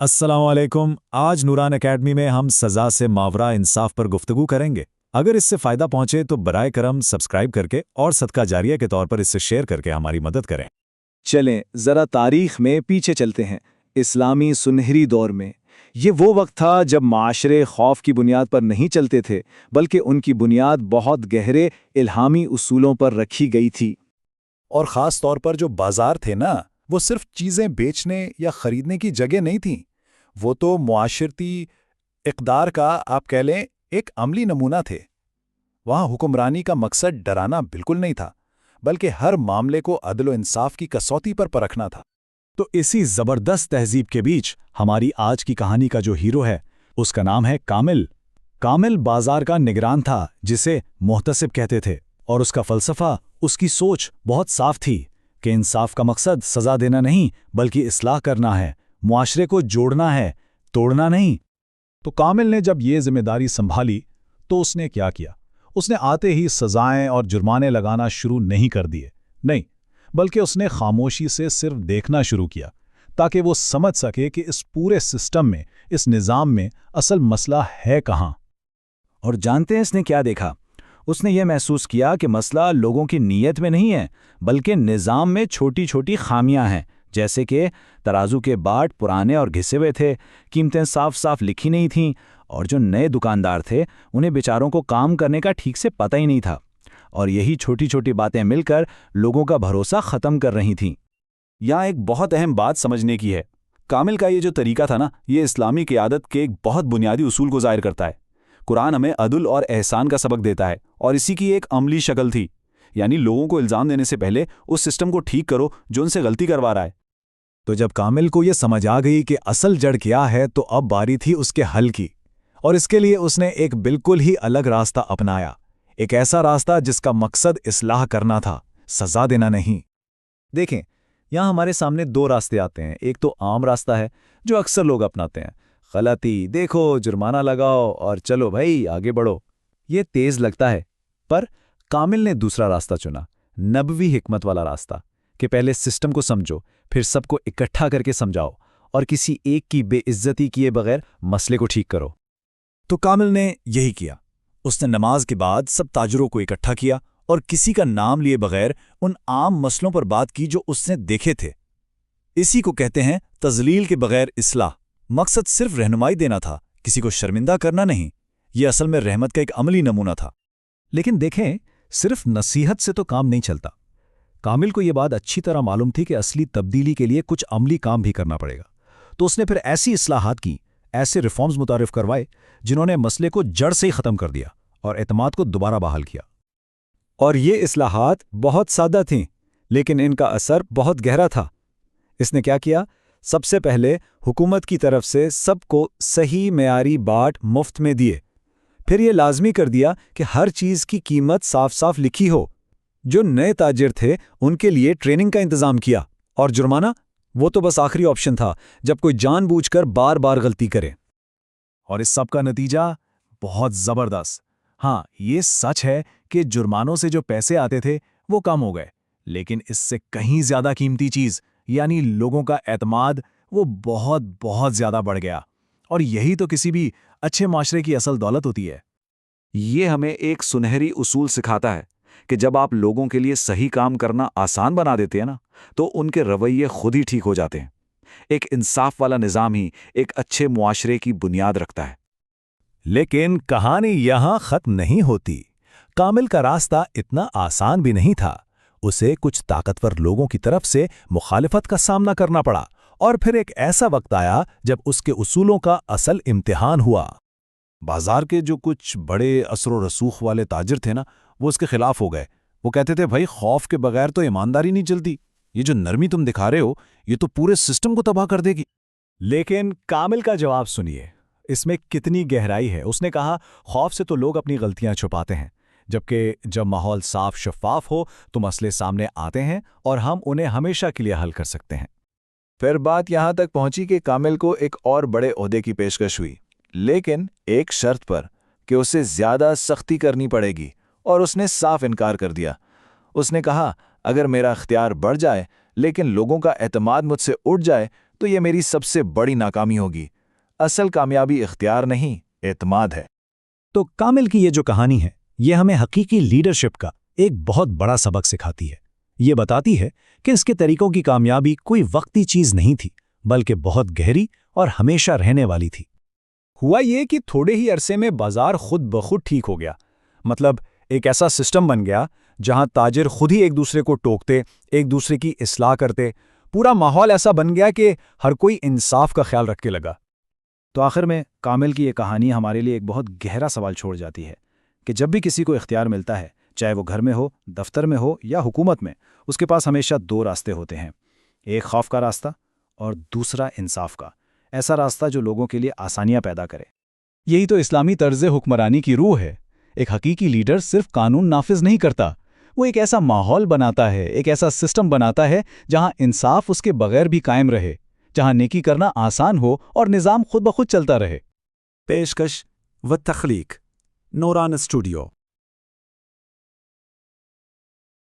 अस्सलाम वालेकुम। आज नूरान एकेडमी में हम सज़ा से मावरा इंसाफ पर गुफ्तगू करेंगे। अगर इससे फ़ायदा पहुंचे तो बराए करम सब्सक्राइब करके और सदका जारिया के तौर पर इसे शेयर करके हमारी मदद करें। चलें ज़रा तारीख़ में पीछे चलते हैं। इस्लामी सुनहरी दौर में ये वो वक्त था जब माशरे खौफ की बुनियाद पर नहीं चलते थे, बल्कि उनकी बुनियाद बहुत गहरे इल्हामी उसूलों पर रखी गई थी। और ख़ास तौर पर जो बाजार थे ना, वो सिर्फ चीज़ें बेचने या ख़रीदने की जगह नहीं थीं। वो तो मुआशरती इक़दार का आप कह लें एक अमली नमूना थे। वहाँ हुक्मरानी का मकसद डराना बिल्कुल नहीं था, बल्कि हर मामले को अदल व इंसाफ की कसौटी पर परखना था। तो इसी ज़बरदस्त तहज़ीब के बीच हमारी आज की कहानी का जो हीरो है उसका नाम है कामिल। कामिल बाजार का निगरान था जिसे मोहतसिब कहते थे, और उसका फ़लसफ़ा, उसकी सोच बहुत साफ थी कि इंसाफ का मकसद सज़ा देना नहीं बल्कि इस्लाह करना है, मुआशरे को जोड़ना है, तोड़ना नहीं। तो कामिल ने जब ये जिम्मेदारी संभाली तो उसने क्या किया? उसने आते ही सजाएं और जुर्माने लगाना शुरू नहीं कर दिए, नहीं, बल्कि उसने खामोशी से सिर्फ देखना शुरू किया ताकि वो समझ सके कि इस पूरे सिस्टम में, इस निज़ाम में असल मसला है कहाँ। और जानते हैं इसने क्या देखा? उसने ये महसूस किया कि मसला लोगों की नीयत में नहीं है, बल्कि निज़ाम में छोटी छोटी खामियां हैं, जैसे कि तराजू के बाट पुराने और घिसे हुए थे, कीमतें साफ साफ लिखी नहीं थीं, और जो नए दुकानदार थे उन्हें बेचारों को काम करने का ठीक से पता ही नहीं था। और यही छोटी छोटी बातें मिलकर लोगों का भरोसा ख़त्म कर रही थीं। यहाँ एक बहुत अहम बात समझने की है। कामिल का ये जो तरीका था ना, ये इस्लामी क़ियादत के एक बहुत बुनियादी उसूल को ज़ाहिर करता है। कुरान हमें अदल और एहसान का सबक देता है, और इसी की एक अमली शक्ल थी। यानी लोगों को इल्ज़ाम देने से पहले उस सिस्टम को ठीक करो जो उनसे गलती करवा रहा है। तो जब कामिल को यह समझ आ गई कि असल जड़ क्या है, तो अब बारी थी उसके हल की। और इसके लिए उसने एक बिल्कुल ही अलग रास्ता अपनाया, एक ऐसा रास्ता जिसका मकसद इस्लाह करना था, सज़ा देना नहीं। देखें, यहाँ हमारे सामने दो रास्ते आते हैं। एक तो आम रास्ता है जो अक्सर लोग अपनाते हैं, गलती देखो, जुर्माना लगाओ और चलो भाई आगे बढ़ो। ये तेज़ लगता है, पर कामिल ने दूसरा रास्ता चुना, नबवी हिकमत वाला रास्ता, कि पहले सिस्टम को समझो, फिर सबको इकट्ठा करके समझाओ, और किसी एक की बेइज्जती किए बगैर मसले को ठीक करो। तो कामिल ने यही किया। उसने नमाज के बाद सब ताजरों को इकट्ठा किया और किसी का नाम लिए बगैर उन आम मसलों पर बात की जो उसने देखे थे। इसी को कहते हैं तज़लील के बगैर इस्लाह। मकसद सिर्फ रहनुमाई देना था, किसी को शर्मिंदा करना नहीं। ये असल में रहमत का एक अमली नमूना था। लेकिन देखें, सिर्फ नसीहत से तो काम नहीं चलता। कामिल को यह बात अच्छी तरह मालूम थी कि असली तब्दीली के लिए कुछ अमली काम भी करना पड़ेगा। तो उसने फिर ऐसी इस्लाहात की, ऐसे रिफॉर्म्स मुतारिफ करवाए जिन्होंने मसले को जड़ से ही ख़त्म कर दिया और एतमाद को दोबारा बहाल किया। और ये इस्लाहात बहुत सादा थीं, लेकिन इनका असर बहुत गहरा था। इसने क्या किया? सबसे पहले हुकूमत की तरफ से सबको सही मेयारी बाट मुफ्त में दिए। फिर ये लाजमी कर दिया कि हर चीज़ की कीमत साफ साफ लिखी हो। जो नए ताजिर थे उनके लिए ट्रेनिंग का इंतज़ाम किया, और जुर्माना, वो तो बस आखिरी ऑप्शन था जब कोई जानबूझकर बार बार गलती करे। और इस सब का नतीजा बहुत ज़बरदस्त। हाँ, ये सच है कि जुर्मानों से जो पैसे आते थे वो कम हो गए, लेकिन इससे कहीं ज़्यादा कीमती चीज़ यानी लोगों का एतमाद वो बहुत बहुत ज़्यादा बढ़ गया। और यही तो किसी भी अच्छे माशरे की असल दौलत होती है। ये हमें एक सुनहरी उसूल सिखाता है कि जब आप लोगों के लिए सही काम करना आसान बना देते हैं ना, तो उनके रवैये खुद ही ठीक हो जाते हैं। एक इंसाफ वाला निज़ाम ही एक अच्छे मुआशरे की बुनियाद रखता है। लेकिन कहानी यहां खत्म नहीं होती। कामिल का रास्ता इतना आसान भी नहीं था। उसे कुछ ताकतवर लोगों की तरफ से मुखालिफत का सामना करना पड़ा, और फिर एक ऐसा वक्त आया जब उसके उसूलों का असल इम्तिहान हुआ। बाजार के जो कुछ बड़े असर रसूख वाले ताजिर थे ना, वो उसके खिलाफ हो गए। वो कहते थे, भाई खौफ के बगैर तो ईमानदारी नहीं चलती। ये जो नरमी तुम दिखा रहे हो, ये तो पूरे सिस्टम को तबाह कर देगी। लेकिन कामिल का जवाब सुनिए, इसमें कितनी गहराई है। उसने कहा, खौफ से तो लोग अपनी गलतियां छुपाते हैं, जबकि जब माहौल साफ शफाफ हो तो मसले सामने आते हैं और हम उन्हें हमेशा के लिए हल कर सकते हैं। फिर बात यहां तक पहुंची कि कामिल को एक और बड़े ओहदे की पेशकश हुई, लेकिन एक शर्त पर कि उसे ज़्यादा सख्ती करनी पड़ेगी, और उसने साफ इनकार कर दिया। उसने कहा, अगर मेरा इख्तियार बढ़ जाए लेकिन लोगों का एतमाद मुझसे उठ जाए تو یہ میری سب سے بڑی ناکامی ہوگی۔ اصل کامیابی اختیار نہیں، اعتماد ہے۔ تو کامل کی یہ جو کہانی ہے یہ ہمیں حقیقی لیڈرشپ کا ایک بہت بڑا سبق سکھاتی ہے۔ یہ بتاتی ہے کہ اس کے طریقوں کی کامیابی کوئی وقتی چیز نہیں تھی بلکہ بہت گہری اور ہمیشہ رہنے والی تھی۔ ہوا یہ کہ تھوڑے ہی عرصے میں بازار خود بخود ٹھیک ہو گیا، مطلب ایک ایسا سسٹم بن گیا جہاں تاجر خود ہی ایک دوسرے کو ٹوکتے، ایک دوسرے کی اصلاح کرتے، پورا ماحول ایسا بن گیا کہ ہر کوئی انصاف کا خیال رکھنے لگا۔ تو آخر میں کامل کی یہ کہانی ہمارے لیے ایک بہت گہرا سوال چھوڑ جاتی ہے کہ جب بھی کسی کو اختیار ملتا ہے، چاہے وہ گھر میں ہو، دفتر میں ہو یا حکومت میں، اس کے پاس ہمیشہ دو راستے ہوتے ہیں، ایک خوف کا راستہ اور دوسرا انصاف کا، ایسا راستہ جو لوگوں کے لیے آسانیاں پیدا کرے۔ یہی تو اسلامی طرز حکمرانی کی روح ہے۔ ایک حقیقی لیڈر صرف قانون نافذ نہیں کرتا، وہ ایک ایسا ماحول بناتا ہے، ایک ایسا سسٹم بناتا ہے جہاں انصاف اس کے بغیر بھی قائم رہے، جہاں نیکی کرنا آسان ہو اور نظام خود بخود چلتا رہے۔ پیشکش و تخلیق نوران اسٹوڈیو۔